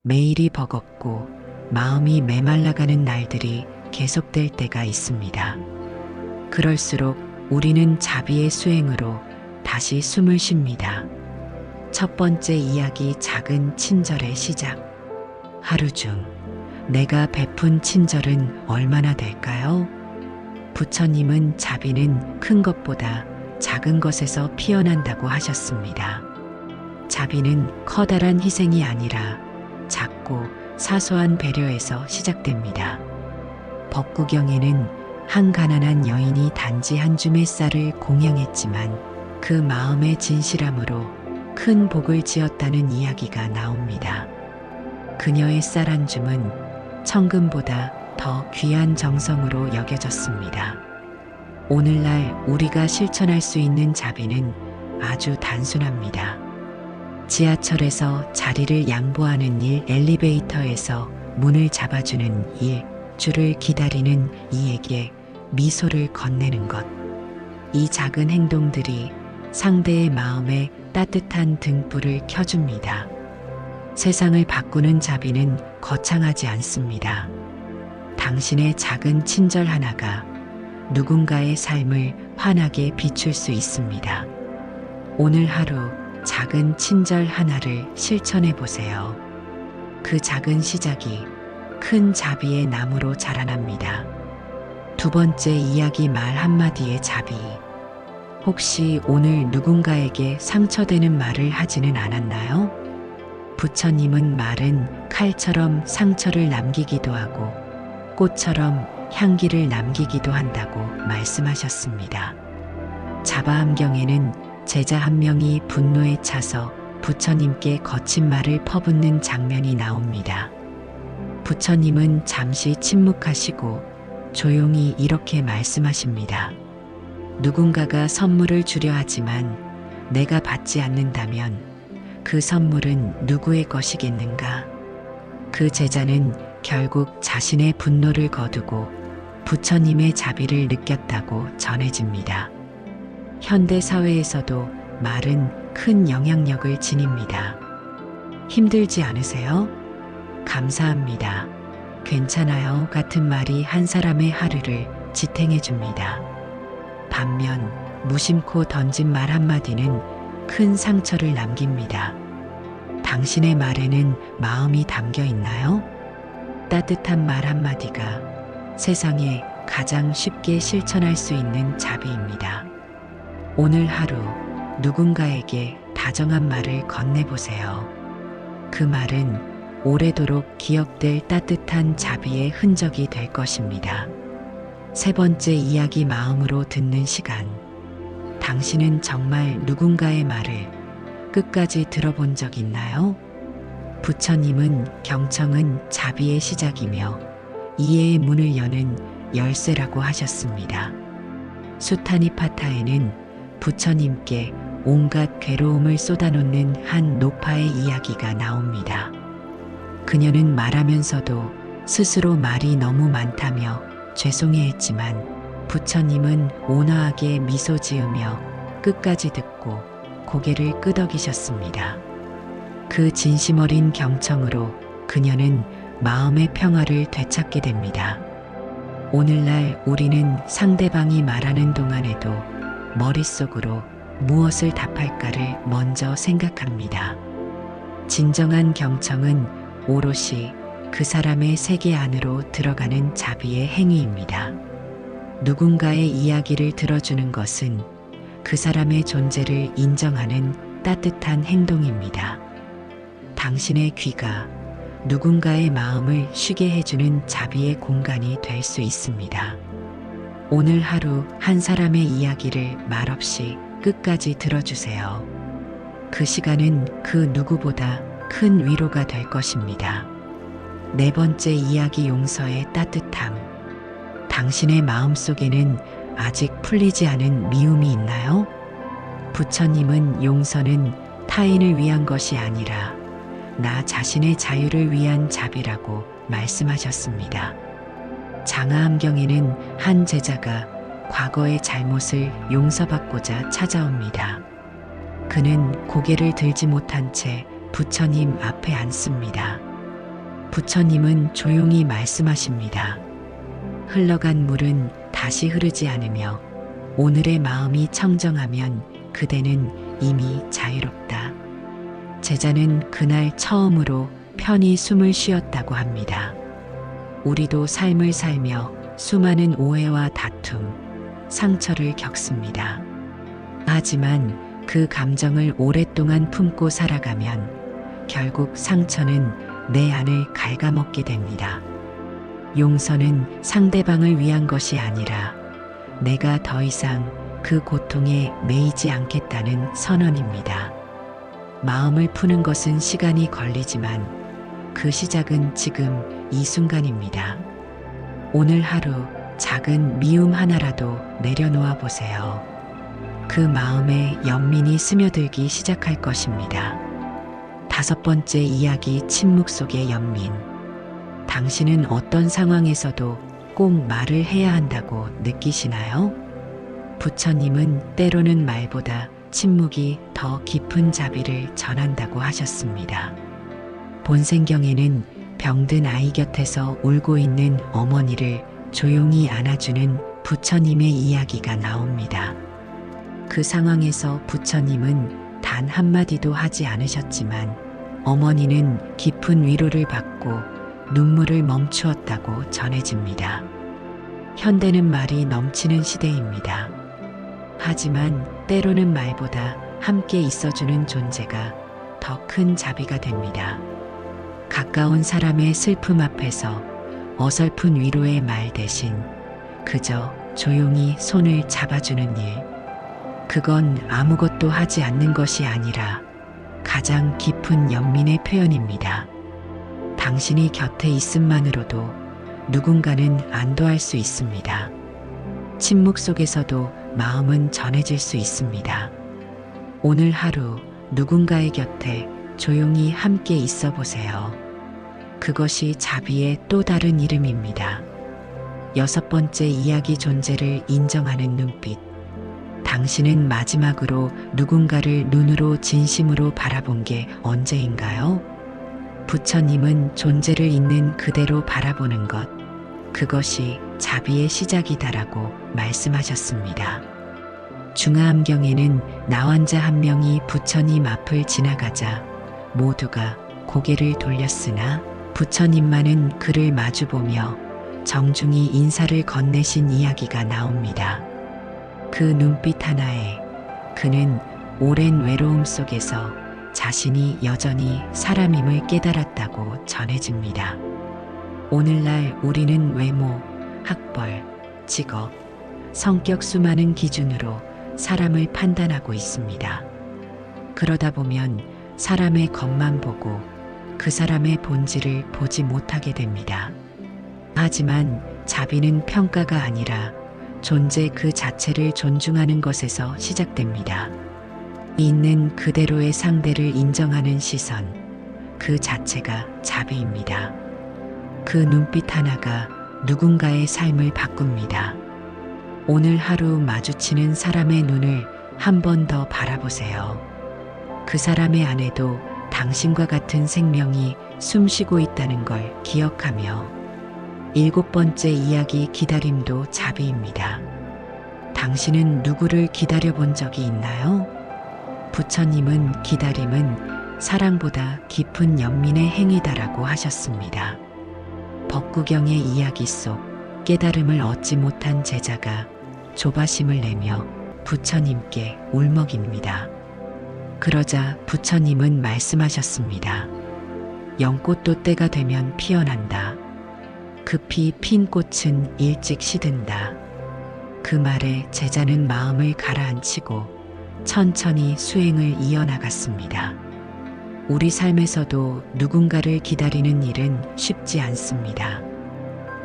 매일이 버겁고 마음이 메말라가는 날들이 계속될 때가 있습니다. 그럴수록 우리는 자비의 수행으로 다시 숨을 쉽니다. 첫 번째 이야기, 작은 친절의 시작. 하루 중 내가 베푼 친절은 얼마나 될까요? 부처님은 자비는 큰 것보다 작은 것에서 피어난다고 하셨습니다. 자비는 커다란 희생이 아니라 작고 사소한 배려에서 시작됩니다. 법구경에는 한 가난한 여인이 단지 한 줌의 쌀을 공양했지만 그 마음의 진실함으로 큰 복을 지었다는 이야기가 나옵니다. 그녀의 쌀 한 줌은 천금보다 더 귀한 정성으로 여겨졌습니다. 오늘날 우리가 실천할 수 있는 자비는 아주 단순합니다. 지하철에서 자리를 양보하는 일, 엘리베이터에서 문을 잡아주는 일, 줄을 기다리는 이에게 미소를 건네는 것. 이 작은 행동들이 상대의 마음에 따뜻한 등불을 켜줍니다. 세상을 바꾸는 자비는 거창하지 않습니다. 당신의 작은 친절 하나가 누군가의 삶을 환하게 비출 수 있습니다. 오늘 하루 작은 친절 하나를 실천해 보세요. 그 작은 시작이 큰 자비의 나무로 자라납니다. 두 번째 이야기, 말 한마디의 자비. 혹시 오늘 누군가에게 상처되는 말을 하지는 않았나요? 부처님은 말은 칼처럼 상처를 남기기도 하고 꽃처럼 향기를 남기기도 한다고 말씀하셨습니다. 자바암경에는 제자 한 명이 분노에 차서 부처님께 거친 말을 퍼붓는 장면이 나옵니다. 부처님은 잠시 침묵하시고 조용히 이렇게 말씀하십니다. 누군가가 선물을 주려 하지만 내가 받지 않는다면 그 선물은 누구의 것이겠는가? 그 제자는 결국 자신의 분노를 거두고 부처님의 자비를 느꼈다고 전해집니다. 현대 사회에서도 말은 큰 영향력을 지닙니다. 힘들지 않으세요? 감사합니다. 괜찮아요 같은 말이 한 사람의 하루를 지탱해 줍니다. 반면 무심코 던진 말 한마디는 큰 상처를 남깁니다. 당신의 말에는 마음이 담겨 있나요? 따뜻한 말 한마디가 세상에 가장 쉽게 실천할 수 있는 자비입니다. 오늘 하루 누군가에게 다정한 말을 건네보세요. 그 말은 오래도록 기억될 따뜻한 자비의 흔적이 될 것입니다. 세 번째 이야기, 마음으로 듣는 시간. 당신은 정말 누군가의 말을 끝까지 들어본 적 있나요? 부처님은 경청은 자비의 시작이며 이해의 문을 여는 열쇠라고 하셨습니다. 수타니파타에는 부처님께 온갖 괴로움을 쏟아놓는 한 노파의 이야기가 나옵니다. 그녀는 말하면서도 스스로 말이 너무 많다며 죄송해했지만 부처님은 온화하게 미소 지으며 끝까지 듣고 고개를 끄덕이셨습니다. 그 진심 어린 경청으로 그녀는 마음의 평화를 되찾게 됩니다. 오늘날 우리는 상대방이 말하는 동안에도 머릿속으로 무엇을 답할까를 먼저 생각합니다. 진정한 경청은 오롯이 그 사람의 세계 안으로 들어가는 자비의 행위입니다. 누군가의 이야기를 들어주는 것은 그 사람의 존재를 인정하는 따뜻한 행동입니다. 당신의 귀가 누군가의 마음을 쉬게 해주는 자비의 공간이 될 수 있습니다. 오늘 하루 한 사람의 이야기를 말없이 끝까지 들어주세요. 그 시간은 그 누구보다 큰 위로가 될 것입니다. 네 번째 이야기, 용서의 따뜻함. 당신의 마음속에는 아직 풀리지 않은 미움이 있나요? 부처님은 용서는 타인을 위한 것이 아니라 나 자신의 자유를 위한 자비라고 말씀하셨습니다. 장하암경에는 한 제자가 과거의 잘못을 용서받고자 찾아옵니다. 그는 고개를 들지 못한 채 부처님 앞에 앉습니다. 부처님은 조용히 말씀하십니다. 흘러간 물은 다시 흐르지 않으며 오늘의 마음이 청정하면 그대는 이미 자유롭다. 제자는 그날 처음으로 편히 숨을 쉬었다고 합니다. 우리도 삶을 살며 수많은 오해와 다툼, 상처를 겪습니다. 하지만 그 감정을 오랫동안 품고 살아가면 결국 상처는 내 안을 갉아먹게 됩니다. 용서는 상대방을 위한 것이 아니라 내가 더 이상 그 고통에 매이지 않겠다는 선언입니다. 마음을 푸는 것은 시간이 걸리지만 그 시작은 지금 이 순간입니다. 오늘 하루 작은 미움 하나라도 내려놓아 보세요. 그 마음에 연민이 스며들기 시작할 것입니다. 5번째 이야기, 침묵 속의 연민. 당신은 어떤 상황에서도 꼭 말을 해야 한다고 느끼시나요? 부처님은 때로는 말보다 침묵이 더 깊은 자비를 전한다고 하셨습니다. 본생경에는 병든 아이 곁에서 울고 있는 어머니를 조용히 안아주는 부처님의 이야기가 나옵니다. 그 상황에서 부처님은 단 한마디도 하지 않으셨지만 어머니는 깊은 위로를 받고 눈물을 멈추었다고 전해집니다. 현대는 말이 넘치는 시대입니다. 하지만 때로는 말보다 함께 있어주는 존재가 더 큰 자비가 됩니다. 가까운 사람의 슬픔 앞에서 어설픈 위로의 말 대신 그저 조용히 손을 잡아주는 일. 그건 아무것도 하지 않는 것이 아니라 가장 깊은 연민의 표현입니다. 당신이 곁에 있음만으로도 누군가는 안도할 수 있습니다. 침묵 속에서도 마음은 전해질 수 있습니다. 오늘 하루 누군가의 곁에 조용히 함께 있어 보세요. 그것이 자비의 또 다른 이름입니다. 6번째 이야기, 존재를 인정하는 눈빛. 당신은 마지막으로 누군가를 눈으로 진심으로 바라본 게 언제인가요? 부처님은 존재를 있는 그대로 바라보는 것, 그것이 자비의 시작이다라고 말씀하셨습니다. 중화암경에는 나환자 한 명이 부처님 앞을 지나가자 모두가 고개를 돌렸으나 부처님만은 그를 마주보며 정중히 인사를 건네신 이야기가 나옵니다. 그 눈빛 하나에 그는 오랜 외로움 속에서 자신이 여전히 사람임을 깨달았다고 전해집니다. 오늘날 우리는 외모, 학벌, 직업, 성격 수많은 기준으로 사람을 판단하고 있습니다. 그러다 보면 사람의 겉만 보고 그 사람의 본질을 보지 못하게 됩니다. 하지만 자비는 평가가 아니라 존재 그 자체를 존중하는 것에서 시작됩니다. 있는 그대로의 상대를 인정하는 시선, 그 자체가 자비입니다. 그 눈빛 하나가 누군가의 삶을 바꿉니다. 오늘 하루 마주치는 사람의 눈을 한 번 더 바라보세요. 그 사람의 안에도 당신과 같은 생명이 숨쉬고 있다는 걸 기억하며 7번째 이야기, 기다림도 자비입니다. 당신은 누구를 기다려 본 적이 있나요? 부처님은 기다림은 사랑보다 깊은 연민의 행위다라고 하셨습니다. 법구경의 이야기 속 깨달음을 얻지 못한 제자가 조바심을 내며 부처님께 울먹입니다. 그러자 부처님은 말씀하셨습니다. 연꽃도 때가 되면 피어난다. 급히 핀 꽃은 일찍 시든다. 그 말에 제자는 마음을 가라앉히고 천천히 수행을 이어나갔습니다. 우리 삶에서도 누군가를 기다리는 일은 쉽지 않습니다.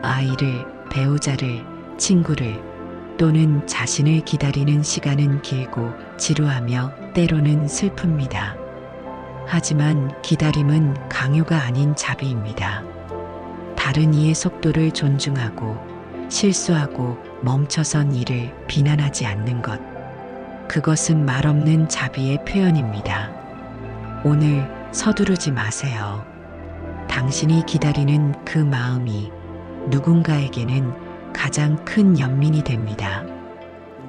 아이를, 배우자를, 친구를 또는 자신을 기다리는 시간은 길고 지루하며 때로는 슬픕니다. 하지만 기다림은 강요가 아닌 자비입니다. 다른 이의 속도를 존중하고 실수하고 멈춰선 이를 비난하지 않는 것. 그것은 말없는 자비의 표현입니다. 오늘 서두르지 마세요. 당신이 기다리는 그 마음이 누군가에게는 가장 큰 연민이 됩니다.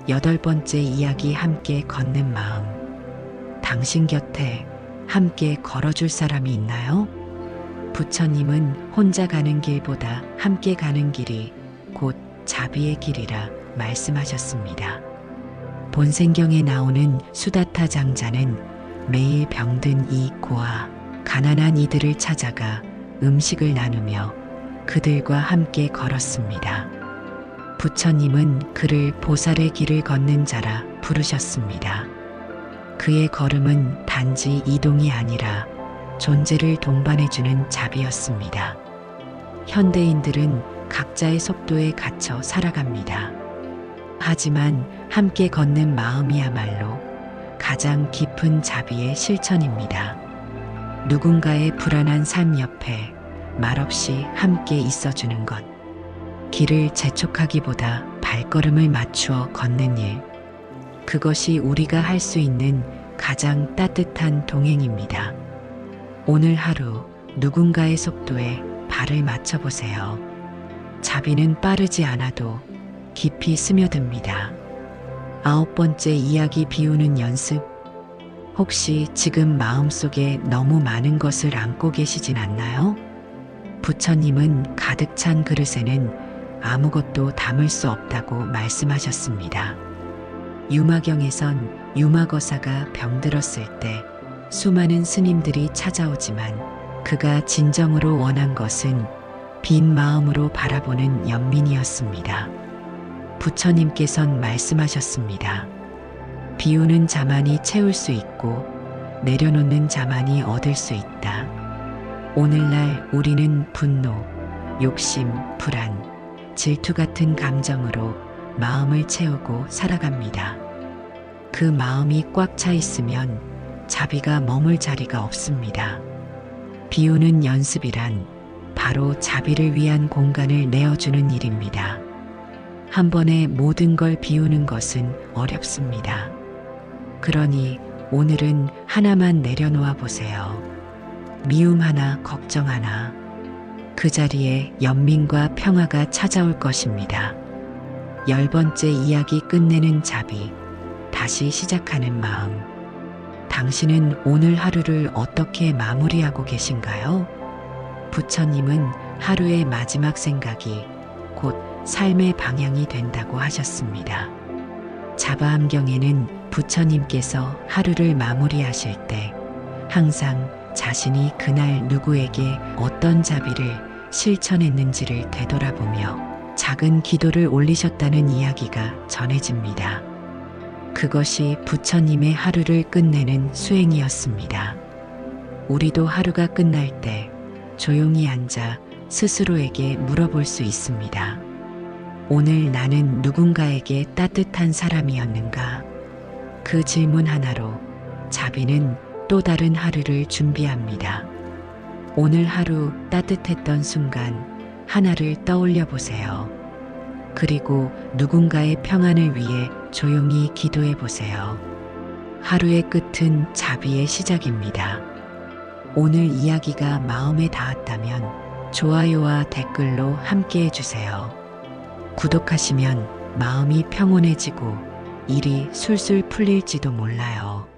8번째 이야기 함께 걷는 마음. 당신 곁에 함께 걸어줄 사람이 있나요? 부처님은 혼자 가는 길보다 함께 가는 길이 곧 자비의 길이라 말씀하셨습니다. 본생경에 나오는 수다타 장자는 매일 병든 이 고아, 가난한 이들을 찾아가 음식을 나누며 그들과 함께 걸었습니다. 부처님은 그를 보살의 길을 걷는 자라 부르셨습니다. 그의 걸음은 단지 이동이 아니라 존재를 동반해주는 자비였습니다. 현대인들은 각자의 속도에 갇혀 살아갑니다. 하지만 함께 걷는 마음이야말로 가장 깊은 자비의 실천입니다. 누군가의 불안한 삶 옆에 말없이 함께 있어주는 것. 길을 재촉하기보다 발걸음을 맞추어 걷는 일. 그것이 우리가 할 수 있는 가장 따뜻한 동행입니다. 오늘 하루 누군가의 속도에 발을 맞춰보세요. 자비는 빠르지 않아도 깊이 스며듭니다. 9번째 이야기 비우는 연습. 혹시 지금 마음속에 너무 많은 것을 안고 계시진 않나요? 부처님은 가득 찬 그릇에는 아무것도 담을 수 없다고 말씀하셨습니다. 유마경에선 유마거사가 병들었을 때 수많은 스님들이 찾아오지만 그가 진정으로 원한 것은 빈 마음으로 바라보는 연민이었습니다. 부처님께선 말씀하셨습니다. 비우는 자만이 채울 수 있고 내려놓는 자만이 얻을 수 있다. 오늘날 우리는 분노, 욕심, 불안, 질투 같은 감정으로 마음을 채우고 살아갑니다. 그 마음이 꽉 차 있으면 자비가 머물 자리가 없습니다. 비우는 연습이란 바로 자비를 위한 공간을 내어주는 일입니다. 한 번에 모든 걸 비우는 것은 어렵습니다. 그러니 오늘은 하나만 내려놓아 보세요. 미움 하나, 걱정 하나. 그 자리에 연민과 평화가 찾아올 것입니다. 10번째 이야기 끝내는 자비. 다시 시작하는 마음. 당신은 오늘 하루를 어떻게 마무리하고 계신가요? 부처님은 하루의 마지막 생각이 곧 삶의 방향이 된다고 하셨습니다. 자바암경에는 부처님께서 하루를 마무리하실 때 항상 자신이 그날 누구에게 어떤 자비를 실천했는지를 되돌아보며 작은 기도를 올리셨다는 이야기가 전해집니다. 그것이 부처님의 하루를 끝내는 수행이었습니다. 우리도 하루가 끝날 때 조용히 앉아 스스로에게 물어볼 수 있습니다. 오늘 나는 누군가에게 따뜻한 사람이었는가? 그 질문 하나로 자비는 또 다른 하루를 준비합니다. 오늘 하루 따뜻했던 순간 하나를 떠올려 보세요. 그리고 누군가의 평안을 위해 조용히 기도해 보세요. 하루의 끝은 자비의 시작입니다. 오늘 이야기가 마음에 닿았다면 좋아요와 댓글로 함께 해주세요. 구독하시면 마음이 평온해지고 일이 술술 풀릴지도 몰라요.